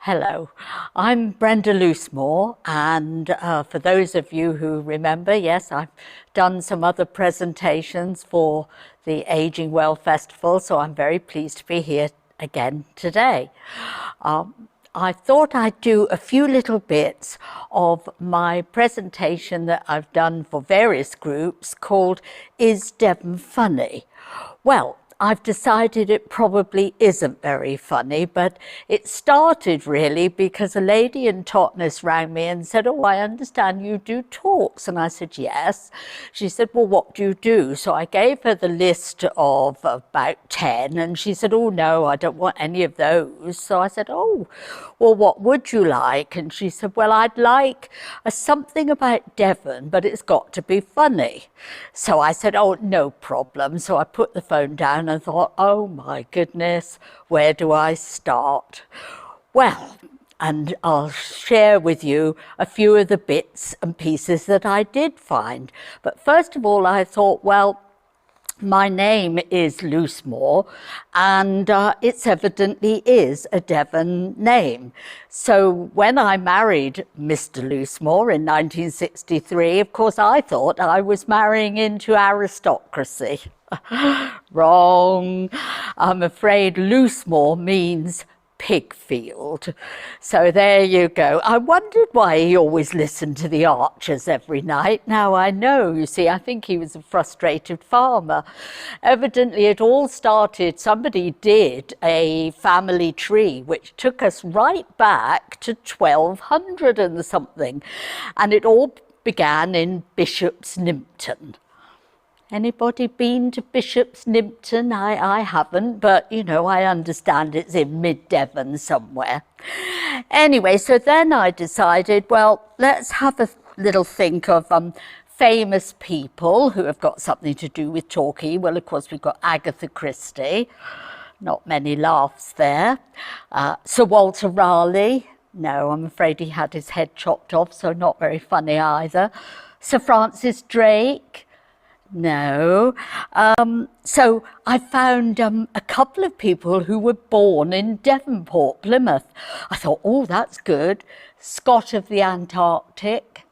Hello, I'm Brenda Loosemore, and for those of you who remember, yes, I've done some other presentations for the Aging Well Festival, so I'm very pleased to be here again today. I thought I'd do a few little bits of my presentation that I've done for various groups called Is Devon Funny? Well, I've decided it probably isn't very funny, but it started really because a lady in Totnes rang me and said, "Oh, I understand you do talks." And I said, "Yes." She said, "Well, what do you do?" So I gave her the list of about 10, and she said, "Oh, no, I don't want any of those." So I said, "Oh, well, what would you like?" And she said, "Well, I'd like something about Devon, but it's got to be funny." So I said, "Oh, no problem." So I put the phone down and thought, oh my goodness, where do I start? Well, and I'll share with you a few of the bits and pieces that I did find. But first of all, I thought, well, my name is Loosemore, and it's evidently is a Devon name. So when I married Mr. Loosemore in 1963, of course, I thought I was marrying into aristocracy. Wrong. I'm afraid Loosemore means pig field. So there you go. I wondered why he always listened to the Archers every night. Now I know, you see, I think he was a frustrated farmer. Evidently it all started, somebody did a family tree which took us right back to 1200 and something, and it all began in Bishop's Nympton. Anybody been to Bishop's Nympton? I haven't, but you know, I understand it's in mid-Devon somewhere. Anyway, so then I decided, well, let's have a little think of famous people who have got something to do with Torquay. Well, of course, we've got Agatha Christie. Not many laughs there. Sir Walter Raleigh. No, I'm afraid he had his head chopped off, so not very funny either. Sir Francis Drake. No. So I found a couple of people who were born in Devonport, Plymouth. I thought, oh, that's good. Scott of the Antarctic.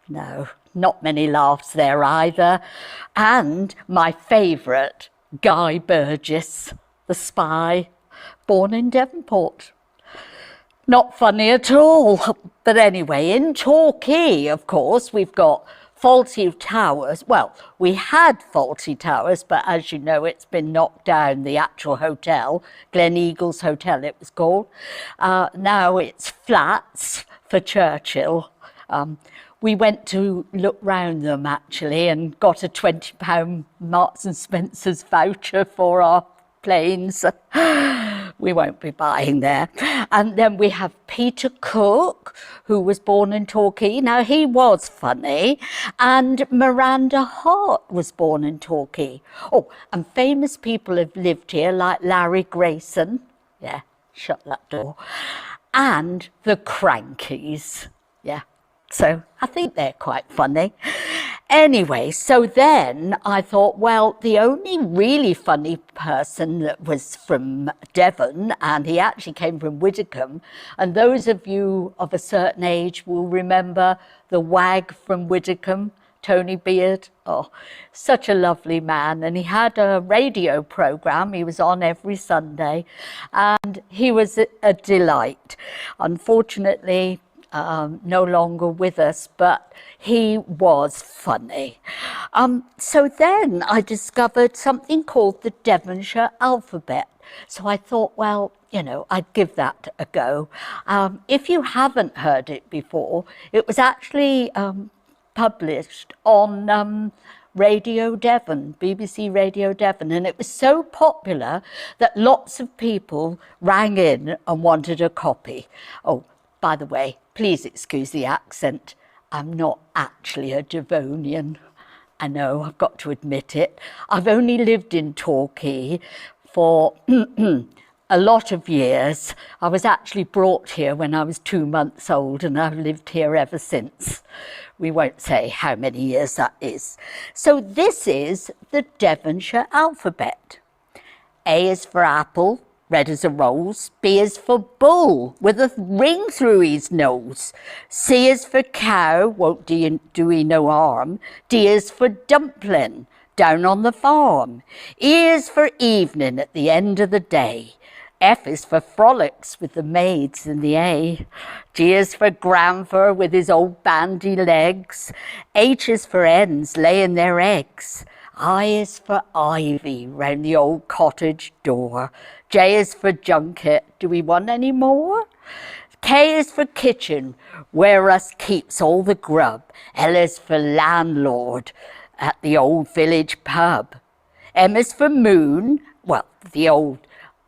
No, not many laughs there either. And my favourite, Guy Burgess, the spy, born in Devonport. Not funny at all. But anyway, in Torquay, of course, we've got Fawlty Towers. Well, we had Fawlty Towers, but as you know, it's been knocked down, the actual hotel, Glen Eagles Hotel it was called. Now it's flats for Churchill. We went to look round them actually and got a £20 Marks and Spencer's voucher for our planes. We won't be buying there. And then we have Peter Cook, who was born in Torquay. Now, he was funny. And Miranda Hart was born in Torquay. Oh, and famous people have lived here, like Larry Grayson. Yeah, shut that door. And the Crankies. Yeah, so I think they're quite funny. Anyway, so then I thought, well, the only really funny person that was from Devon, and he actually came from Widdicombe, and those of you of a certain age will remember the wag from Widdicombe, Tony Beard. Oh, such a lovely man. And he had a radio programme. He was on every Sunday, and he was a delight. Unfortunately, no longer with us, but he was funny. So then I discovered something called the Devonshire Alphabet. So I thought, well, you know, I'd give that a go. If you haven't heard it before, it was actually published on Radio Devon, BBC Radio Devon, and it was so popular that lots of people rang in and wanted a copy. Oh, by the way, please excuse the accent. I'm not actually a Devonian. I know, I've got to admit it. I've only lived in Torquay for a lot of years. I was actually brought here when I was 2 months old, and I've lived here ever since. We won't say how many years that is. So this is the Devonshire alphabet. A is for apple, red as a rose. B is for bull, with a ring through his nose. C is for cow, won't do he no harm. D is for dumpling, down on the farm. E is for evening, at the end of the day. F is for frolics with the maids in the A. G is for grandfer with his old bandy legs. H is for hens laying their eggs. I is for ivy round the old cottage door. J is for junket, do we want any more? K is for kitchen, where us keeps all the grub. L is for landlord at the old village pub. M is for moon, well, the old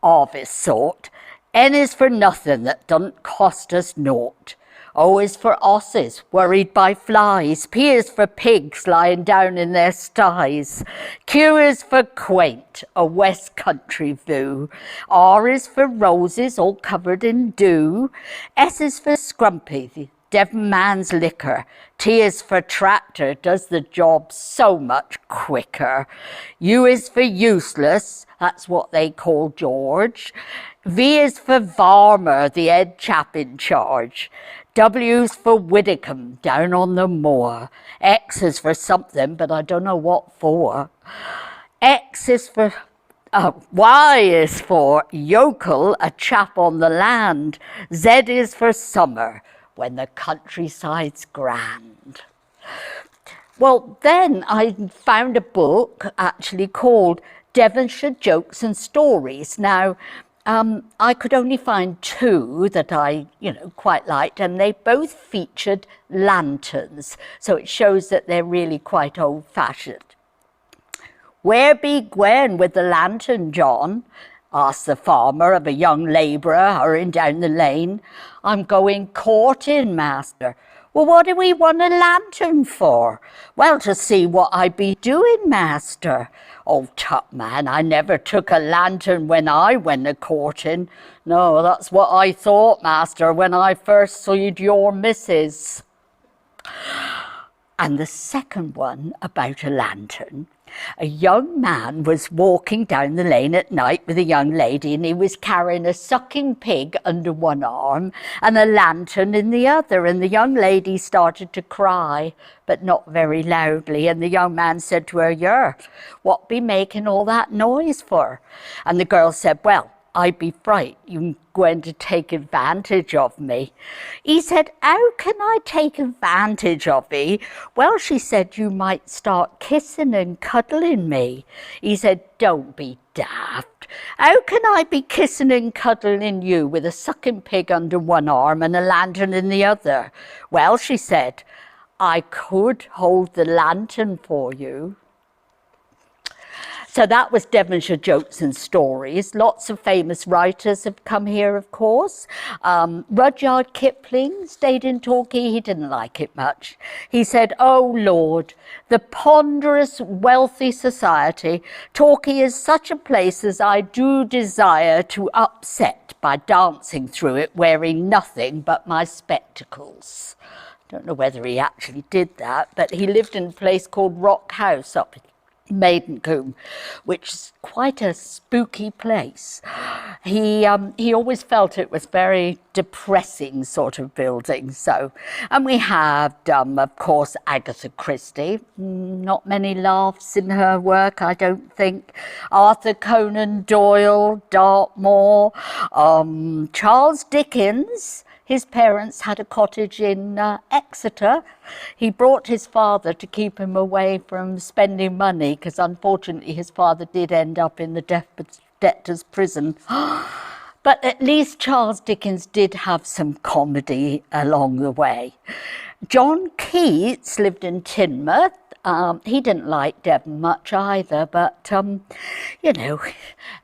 harvest sort. N is for nothing that doesn't cost us naught. O is for osses worried by flies. P is for pigs lying down in their sties. Q is for quaint, a west country view. R is for roses all covered in dew. S is for scrumpy, the Devon man's liquor. T is for tractor, does the job so much quicker. U is for useless, that's what they call George. V is for varmer, the head chap in charge. W's for Widdicombe, down on the moor. X is for something, but I don't know what for. Y is for yokel, a chap on the land. Z is for summer, when the countryside's grand. Well, then I found a book actually called Devonshire Jokes and Stories. Now, I could only find two that I, quite liked, and they both featured lanterns. So it shows that they're really quite old-fashioned. "Where be Gwen with the lantern, John?" asked the farmer of a young labourer hurrying down the lane. "I'm going courting, master." "Well, what do we want a lantern for?" "Well, to see what I be doing, master." "Oh, tut, man, I never took a lantern when I went a-courting." "No, that's what I thought, master, when I first seed your missus." And the second one about a lantern. A young man was walking down the lane at night with a young lady, and he was carrying a sucking pig under one arm and a lantern in the other, and the young lady started to cry, but not very loudly, and the young man said to her, "Yer, what be making all that noise for?" And the girl said, "Well, I be fright you going to take advantage of me." He said, "How can I take advantage of ye?" "Well," she said, "you might start kissing and cuddling me." He said, "Don't be daft. How can I be kissing and cuddling you with a sucking pig under one arm and a lantern in the other?" "Well," she said, "I could hold the lantern for you." So that was Devonshire Jokes and Stories. Lots of famous writers have come here, of course. Rudyard Kipling stayed in Torquay. He didn't like it much. He said, "Oh Lord, the ponderous wealthy society, Torquay is such a place as I do desire to upset by dancing through it wearing nothing but my spectacles." Don't know whether he actually did that, but he lived in a place called Rock House up Maidencombe, which is quite a spooky place. He always felt it was very depressing sort of building. So, and we have, of course, Agatha Christie. Not many laughs in her work, I don't think. Arthur Conan Doyle, Dartmoor, Charles Dickens. His parents had a cottage in Exeter. He brought his father to keep him away from spending money, because unfortunately his father did end up in the debtor's prison. But at least Charles Dickens did have some comedy along the way. John Keats lived in Teignmouth. He didn't like Devon much either, but,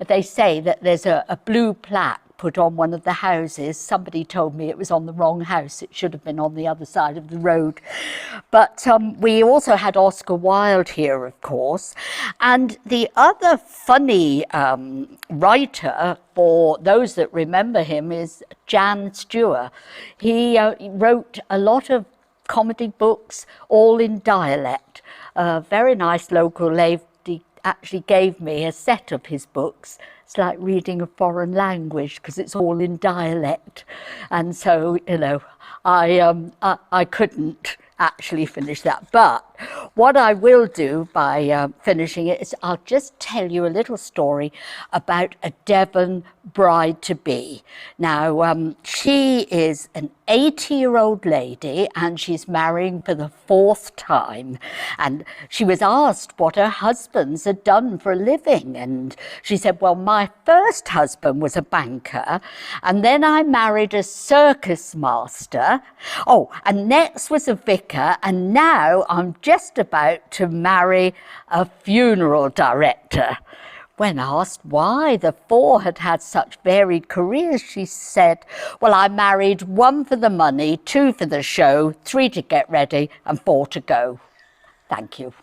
they say that there's a blue plaque put on one of the houses. Somebody told me it was on the wrong house. It should have been on the other side of the road. But we also had Oscar Wilde here, of course. And the other funny writer, for those that remember him, is Jan Stewart. He wrote a lot of comedy books, all in dialect. A very nice local lady, actually gave me a set of his books. It's like reading a foreign language because it's all in dialect. And so, you know, I couldn't actually finish that. But what I will do by finishing it is I'll just tell you a little story about a Devon bride-to-be. Now, she is an 80-year-old lady and she's marrying for the 4th time. And she was asked what her husbands had done for a living. And she said, well, my first husband was a banker, and then I married a circus master. Oh, and next was a vicar, and now I'm just about to marry a funeral director. When asked why the 4 had had such varied careers, she said, well, I married 1 for the money, 2 for the show, 3 to get ready, and 4 to go. Thank you.